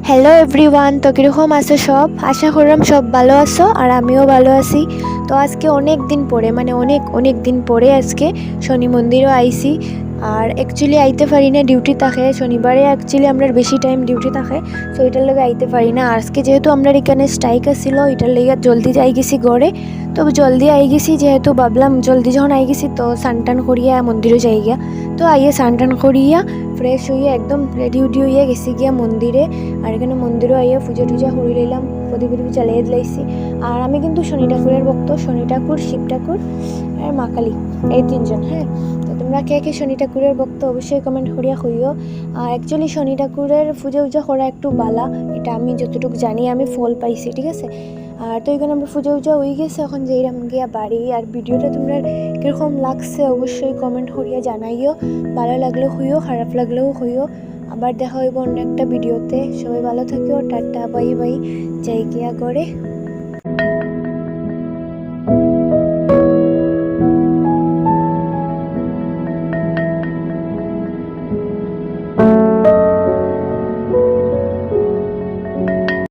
Hello everyone, তো কীরকম আছো সব? আশা করলাম সব ভালো আছো আর আমিও ভালো আছি। তো আজকে অনেক দিন পরে অনেক দিন পরে আজকে শনি মন্দিরও আইছি। আর অ্যাকচুয়ালি আইতে পারি না, ডিউটি থাকে শনিবারে। অ্যাকচুয়ালি আমরা বেশি টাইম ডিউটি থাকে, সো এটার লেগে আইতে পারি না। আজকে যেহেতু আমরা এখানে স্ট্রাইক আসছিল, এটার লেগে জলদি যাই গেছি ঘরে। তো জলদি আই গেছি, যেহেতু ভাবলাম জলদি যখন আই গেছি তো সানটান করিয়া মন্দিরে যাই গিয়া। তো আইয়া সানটান করিয়া ফ্রেশ হইয়া একদম রেডি উডি হইয়া গেছি গিয়া মন্দিরে। আর এখানে মন্দিরও আইয়া পূজা টুজা করে লইলাম, প্রদীপ জ্বালিয়ে দিলাইছি। আর আমি কিন্তু শনি ঠাকুরের ভক্ত, শনি ঠাকুর, শিব ঠাকুর আর মা কালী, এই তিনজন। হ্যাঁ, তো তোমরা কে কে শনি ঠাকুরের ভক্ত অবশ্যই কমেন্ট করিয়া হইও। আর অ্যাকচুয়ালি শনি ঠাকুরের পূজা উজা করা একটু বালা, এটা আমি যতটুকু জানি, আমি ফল পাইছি, ঠিক আছে। আর তো এখানে আমরা পূজা উজা হয়ে গেছে, এখন যাইরাম গিয়া বাড়ি। আর ভিডিওটা তোমরা কীরকম লাগছে অবশ্যই কমেন্ট করিয়া জানাইও। ভালো লাগলেও হইও, খারাপ লাগলেও হইও। আবার দেখা হইব অন্য একটা ভিডিওতে। সবাই ভালো থাকিও, টাটা, বাই বাই, যাই গিয়া করে।